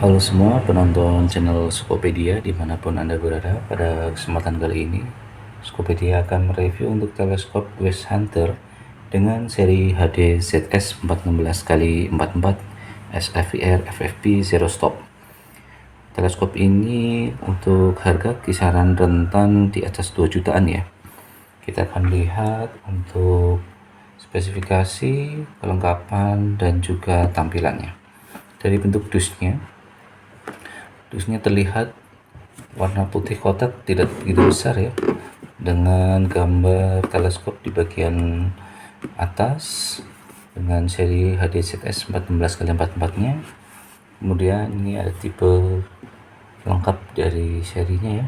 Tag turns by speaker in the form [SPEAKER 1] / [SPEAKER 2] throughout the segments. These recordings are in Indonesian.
[SPEAKER 1] Halo semua penonton channel Skopedia dimanapun Anda berada. Pada kesempatan kali ini Skopedia akan mereview untuk teleskop West Hunter dengan seri HD ZS 416x44 SFIR FFP Zero Stop. Teleskop ini untuk harga kisaran rentan di atas 2 jutaan ya. Kita akan lihat untuk spesifikasi, kelengkapan, dan juga tampilannya. Dari bentuk dusnya terlihat warna putih kotak, tidak begitu besar ya, dengan gambar teleskop di bagian atas dengan seri HDZS 416x44 nya. Kemudian ini ada tipe lengkap dari serinya ya,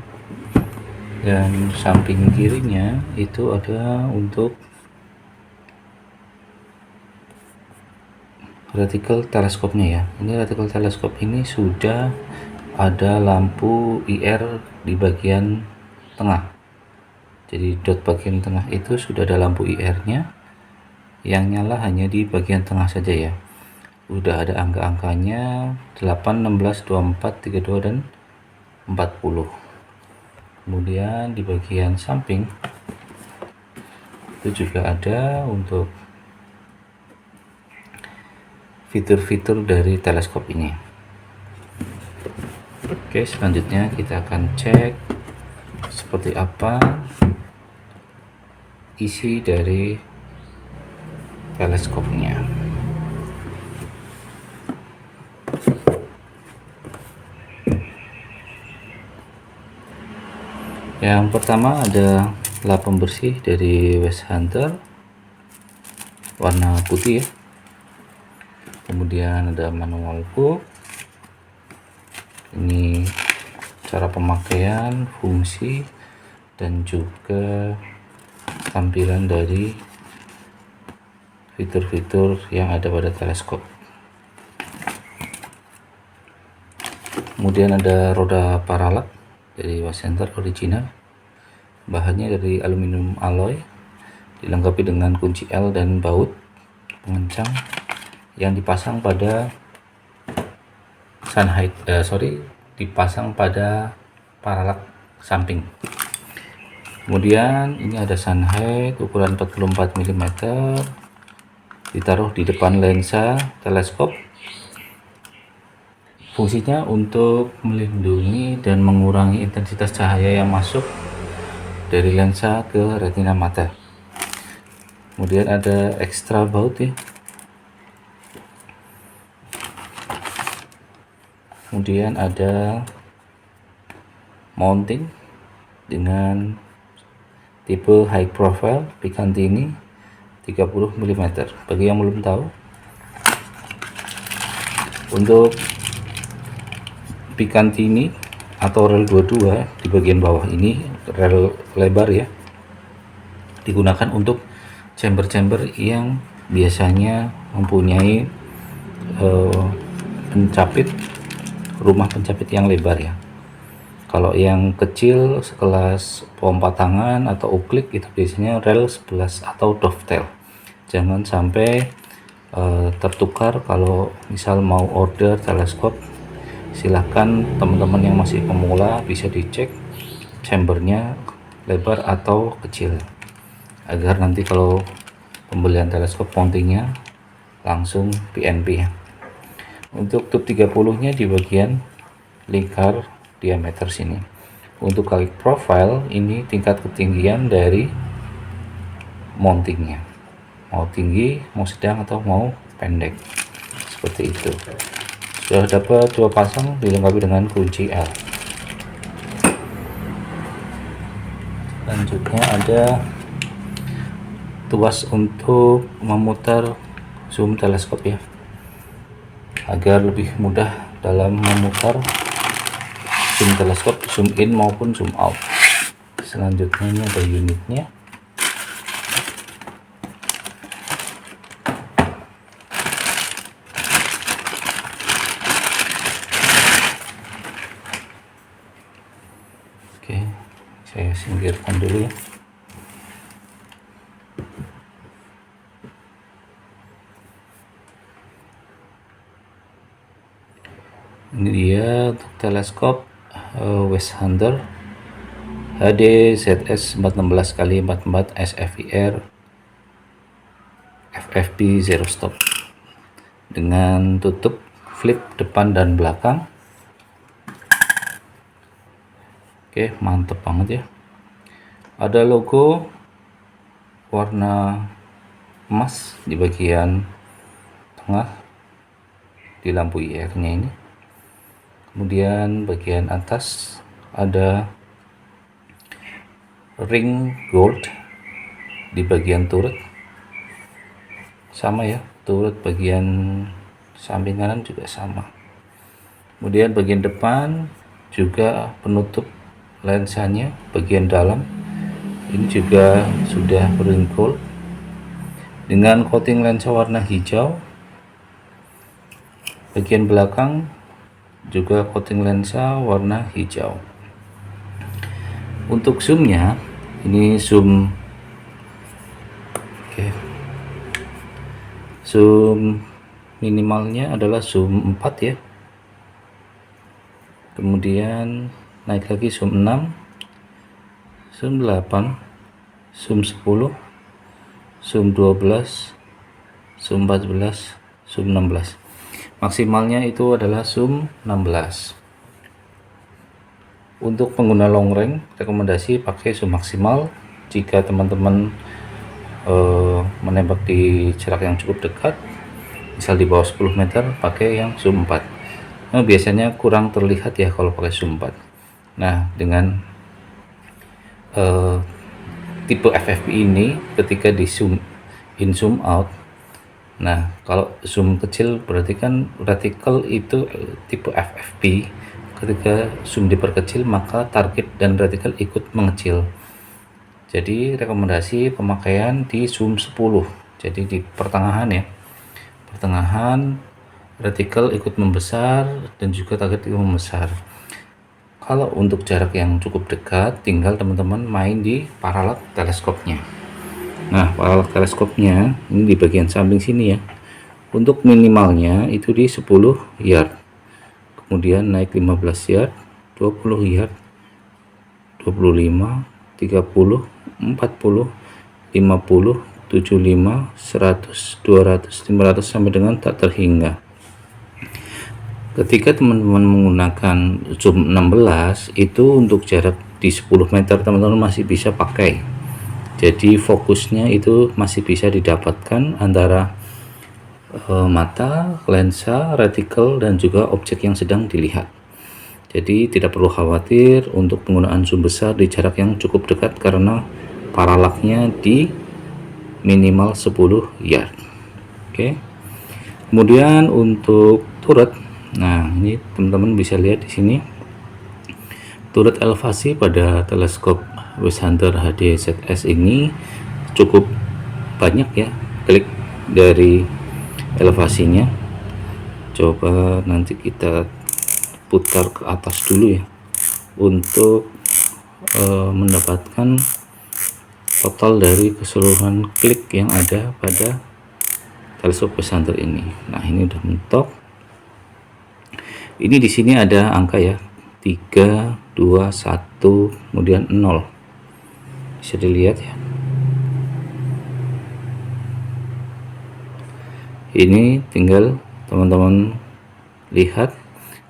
[SPEAKER 1] dan samping kirinya itu ada untuk retikel teleskopnya ya. Ini retikel teleskop ini sudah ada lampu IR di bagian tengah. Jadi dot bagian tengah itu sudah ada lampu IR nya, yang nyala hanya di bagian tengah saja ya. Udah ada angka-angkanya 8, 16, 24, 32, dan 40. Kemudian di bagian samping itu juga ada untuk fitur-fitur dari teleskop ini. Oke, selanjutnya kita akan cek seperti apa isi dari teleskopnya. Yang pertama ada lap pembersih dari West Hunter warna putih ya. Kemudian ada manual book. Ini cara pemakaian, fungsi, dan juga tampilan dari fitur-fitur yang ada pada teleskop. Kemudian ada roda paralak dari West Hunter original, bahannya dari aluminium alloy, dilengkapi dengan kunci L dan baut pengencang yang dipasang pada dipasang pada paralak samping. Kemudian ini ada sunhead ukuran 44 mm, ditaruh di depan lensa teleskop. Fungsinya untuk melindungi dan mengurangi intensitas cahaya yang masuk dari lensa ke retina mata. Kemudian ada extra baut ya. Kemudian ada mounting dengan tipe high profile Picatinny 30 mm. Bagi yang belum tahu, untuk Picatinny atau rel 22 di bagian bawah ini rel lebar ya, digunakan untuk chamber-chamber yang biasanya mempunyai rumah pencapit yang lebar ya. Kalau yang kecil sekelas pompa tangan atau uklik itu biasanya rel 11 atau dovetail. Jangan sampai tertukar kalau misal mau order teleskop. Silahkan teman-teman yang masih pemula bisa dicek chambernya lebar atau kecil, agar nanti kalau pembelian teleskop mountingnya langsung PNP ya. Untuk tube 30 nya di bagian lingkar diameter sini. Untuk kali profile ini tingkat ketinggian dari mountingnya, mau tinggi, mau sedang, atau mau pendek, seperti itu. Sudah dapat 2 pasang dilengkapi dengan kunci L. Selanjutnya ada tuas untuk memutar zoom teleskop ya, agar lebih mudah dalam memutar zoom teleskop, zoom in maupun zoom out. Selanjutnya ini ada unitnya. Oke, saya singkirkan dulu ya. Ini dia untuk teleskop West Hunter HD ZS 416 x 44 SFIR FFP zero stop dengan tutup flip depan dan belakang. Oke, mantep banget ya. Ada logo warna emas di bagian tengah di lampu IR-nya ini. Kemudian bagian atas ada ring gold di bagian turret. Sama ya, turret bagian samping kanan juga sama. Kemudian bagian depan juga penutup lensanya bagian dalam ini juga sudah ring gold dengan coating lensa warna hijau. Bagian belakang juga coating lensa warna hijau. Untuk zoomnya ini zoom zoom minimalnya adalah zoom 4 ya, kemudian naik lagi zoom 6, zoom 8, zoom 10, zoom 12, zoom 14, zoom 16. Maksimalnya itu adalah zoom 16. Untuk pengguna long range rekomendasi pakai zoom maksimal. Jika teman-teman menembak di jarak yang cukup dekat, misal di bawah 10 meter, pakai yang zoom 4. Nah, biasanya kurang terlihat ya kalau pakai zoom 4. Nah, dengan tipe FFP ini ketika di zoom in zoom out, nah kalau zoom kecil berarti kan reticle itu tipe FFP, ketika zoom diperkecil maka target dan reticle ikut mengecil. Jadi rekomendasi pemakaian di zoom 10, jadi di pertengahan ya, pertengahan reticle ikut membesar dan juga target ikut membesar. Kalau untuk jarak yang cukup dekat, tinggal teman-teman main di paralak teleskopnya. Nah, paralak teleskopnya ini di bagian samping sini ya. Untuk minimalnya itu di 10 yard, kemudian naik 15 yard, 20 yard, 25, 30, 40, 50, 75, 100, 200, 500 sampai dengan tak terhingga. Ketika teman-teman menggunakan zoom 16 itu untuk jarak di 10 meter teman-teman masih bisa pakai. Jadi fokusnya itu masih bisa didapatkan antara mata, lensa, reticle dan juga objek yang sedang dilihat. Jadi tidak perlu khawatir untuk penggunaan zoom besar di jarak yang cukup dekat karena paralaknya di minimal 10 yard. Oke. Kemudian untuk turret, nah ini teman-teman bisa lihat di sini turret elevasi pada teleskop West Hunter HD ZS ini cukup banyak ya. Klik dari elevasinya, coba nanti kita putar ke atas dulu ya untuk mendapatkan total dari keseluruhan klik yang ada pada teleskop West Hunter ini. Nah, ini udah mentok. Ini di sini ada angka ya, 3, 2, 1, kemudian 0. Bisa dilihat ya. Ini tinggal teman-teman lihat,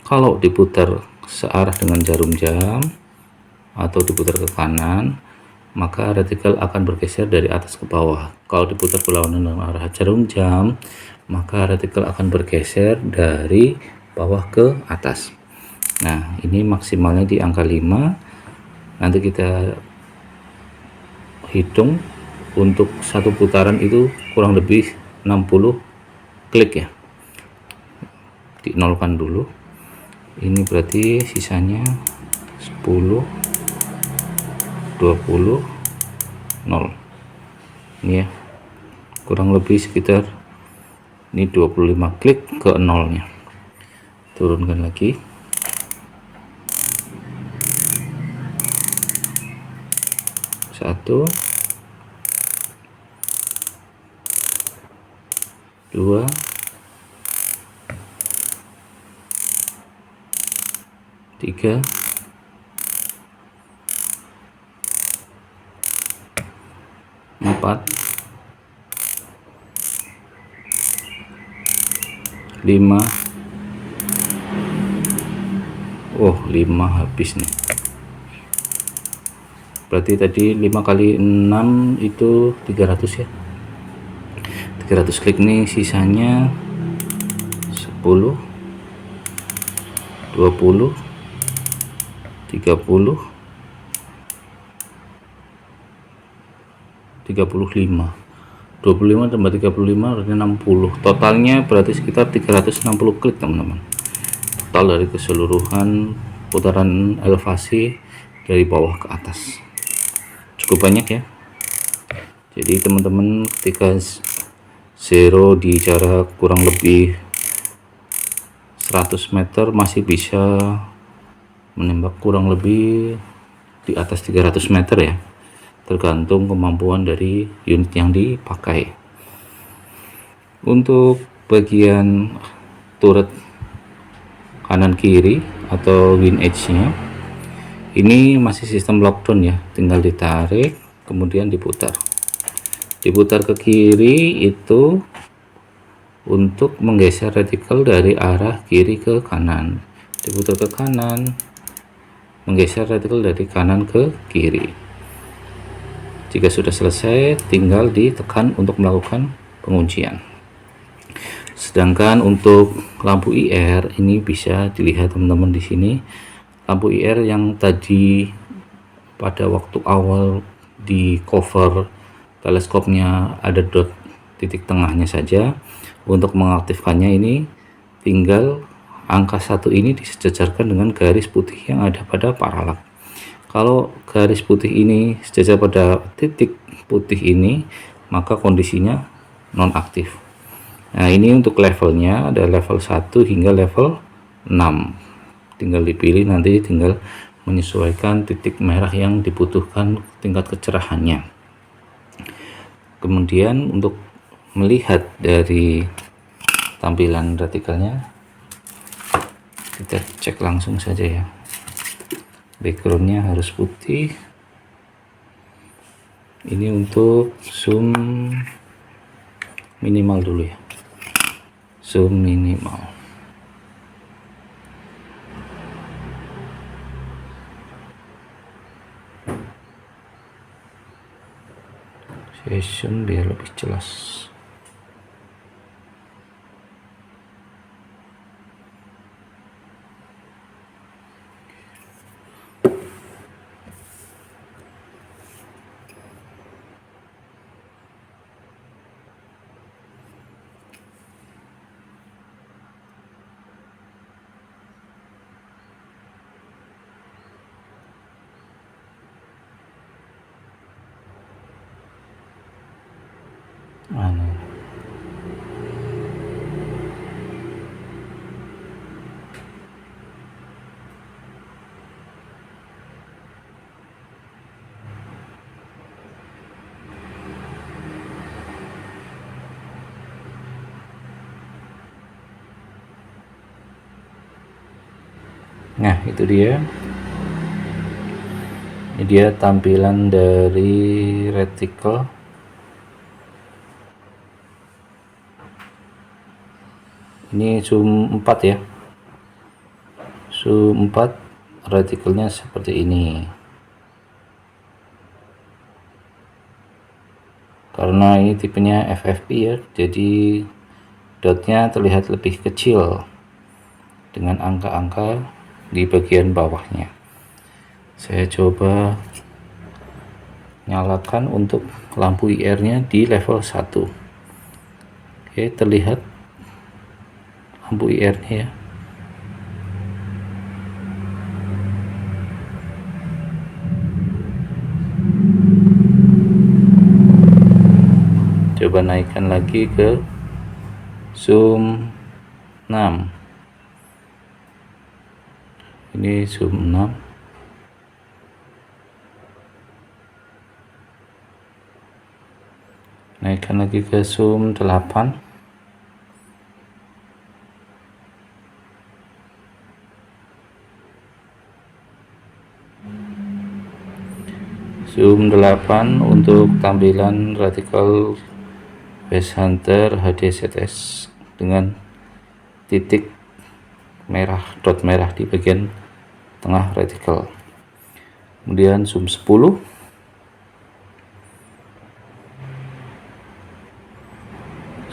[SPEAKER 1] kalau diputar searah dengan jarum jam atau diputar ke kanan, maka reticle akan bergeser dari atas ke bawah. Kalau diputar berlawanan dengan arah jarum jam, maka reticle akan bergeser dari bawah ke atas. Nah, ini maksimalnya di angka 5. Nanti kita hitung untuk satu putaran itu kurang lebih 60 klik ya. Dinolkan dulu. Ini berarti sisanya 10, 20, 0. Ini ya, kurang lebih sekitar ini 25 klik ke nolnya. Turunkan lagi. Satu, 2, 3, 4, 5. Oh, 5 habis nih. Berarti tadi 5 kali 6 itu 300 ya. 300 klik nih, sisanya 10, 20, 30, 35. 25 tambah 35 berarti 60. Totalnya berarti sekitar 360 klik, teman-teman. Total dari keseluruhan putaran elevasi dari bawah ke atas. Cukup banyak ya. Jadi teman-teman ketika zero di jarak kurang lebih 100 meter masih bisa menembak kurang lebih di atas 300 meter ya, tergantung kemampuan dari unit yang dipakai. Untuk bagian turret kanan kiri atau win edge nya ini masih sistem lockdown ya, tinggal ditarik kemudian diputar ke kiri itu untuk menggeser retikel dari arah kiri ke kanan, diputar ke kanan, menggeser retikel dari kanan ke kiri. Jika sudah selesai tinggal ditekan untuk melakukan penguncian. Sedangkan untuk lampu IR ini bisa dilihat teman-teman di sini. Lampu IR yang tadi pada waktu awal di cover teleskopnya ada dot titik tengahnya saja. Untuk mengaktifkannya ini tinggal angka 1 ini disejajarkan dengan garis putih yang ada pada paralak. Kalau garis putih ini sejajar pada titik putih ini, maka kondisinya nonaktif. Nah, ini untuk levelnya ada level 1 hingga level 6. Tinggal dipilih, nanti tinggal menyesuaikan titik merah yang dibutuhkan tingkat kecerahannya. Kemudian untuk melihat dari tampilan retikelnya, kita cek langsung saja ya. Backgroundnya harus putih. Ini untuk zoom minimal dulu ya, zoom minimal. Saya zoom biar lebih jelas. Nah, itu dia. Ini dia tampilan dari reticle. Ini zoom 4 ya. Zoom 4, retikelnya seperti ini. Karena ini tipenya FFP ya, jadi dotnya terlihat lebih kecil dengan angka-angka di bagian bawahnya. Saya coba nyalakan untuk lampu IR nya di level 1. Oke, terlihat lampu IR nya ya. Coba naikkan lagi ke zoom 6. Ini zoom 6. Naikkan lagi ke zoom 8. Zoom 8 untuk tampilan reticle West Hunter HDZS dengan titik merah, dot merah di bagian tengah reticle. Kemudian zoom 10.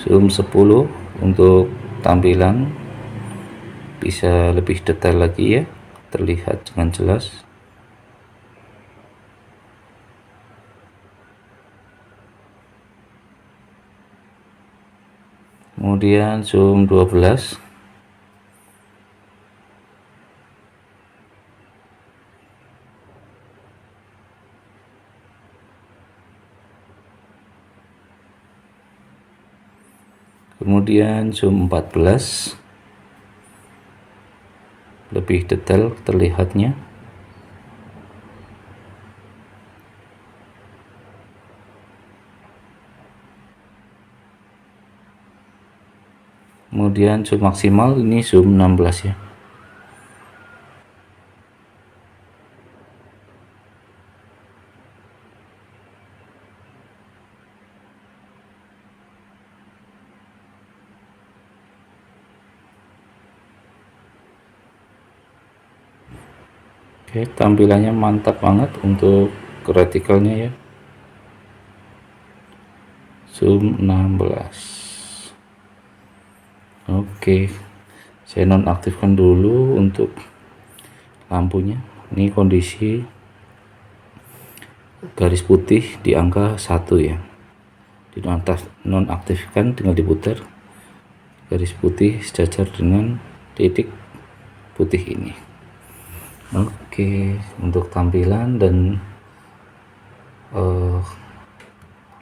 [SPEAKER 1] Zoom 10 untuk tampilan bisa lebih detail lagi ya, terlihat dengan jelas. Kemudian zoom 12. Kemudian zoom 14, lebih detail terlihatnya. Kemudian zoom maksimal ini zoom 16 ya. Oke, tampilannya mantap banget untuk reticle-nya ya. Zoom 16. Oke, saya nonaktifkan dulu untuk lampunya. Ini kondisi garis putih di angka 1 ya. Dinonaktifkan, tinggal diputar. Garis putih sejajar dengan titik putih ini. Oke, untuk tampilan dan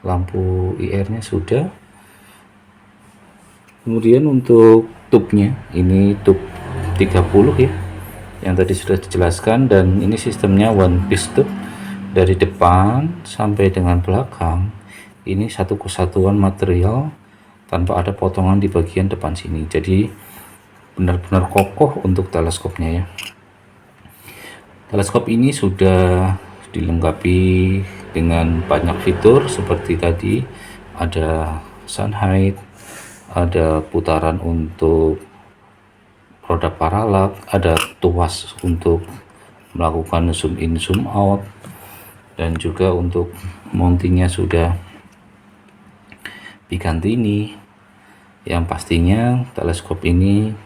[SPEAKER 1] lampu IR-nya sudah. Kemudian untuk tubnya, ini tub 30 ya, yang tadi sudah dijelaskan, dan ini sistemnya one piece tube dari depan sampai dengan belakang. Ini satu kesatuan material tanpa ada potongan di bagian depan sini, jadi benar-benar kokoh untuk teleskopnya ya. Teleskop ini sudah dilengkapi dengan banyak fitur seperti tadi, ada sun height, ada putaran untuk roda paralak, ada tuas untuk melakukan zoom in zoom out, dan juga untuk mountingnya sudah Picatinny. Yang pastinya teleskop ini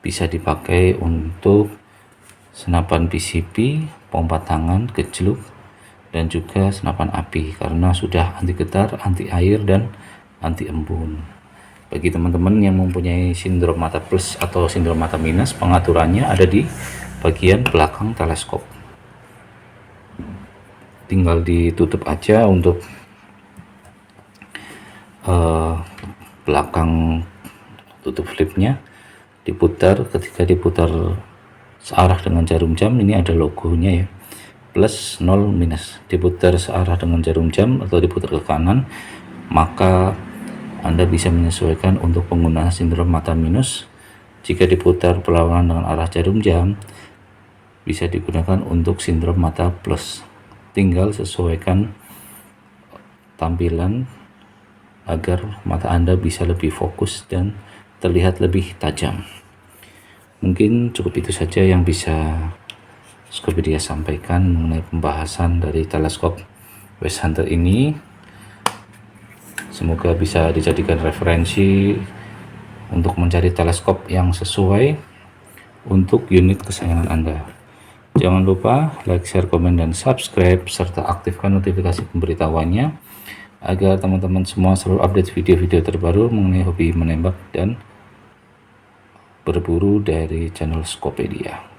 [SPEAKER 1] bisa dipakai untuk senapan PCP, pompa tangan, gejluk, dan juga senapan api karena sudah anti getar, anti air, dan anti embun. Bagi teman-teman yang mempunyai sindrom mata plus atau sindrom mata minus, pengaturannya ada di bagian belakang teleskop. Tinggal ditutup aja untuk belakang tutup flipnya, diputar. Ketika diputar searah dengan jarum jam, ini ada logonya ya, plus 0 minus. Diputar searah dengan jarum jam atau diputar ke kanan, maka Anda bisa menyesuaikan untuk pengguna sindrom mata minus. Jika diputar berlawanan dengan arah jarum jam, bisa digunakan untuk sindrom mata plus. Tinggal sesuaikan tampilan agar mata Anda bisa lebih fokus dan terlihat lebih tajam. Mungkin cukup itu saja yang bisa Skopedia sampaikan mengenai pembahasan dari teleskop West Hunter ini. Semoga bisa dijadikan referensi untuk mencari teleskop yang sesuai untuk unit kesayangan Anda. Jangan lupa like, share, komen, dan subscribe, serta aktifkan notifikasi pemberitahuannya agar teman-teman semua selalu update video-video terbaru mengenai hobi menembak dan berburu dari channel Skopedia.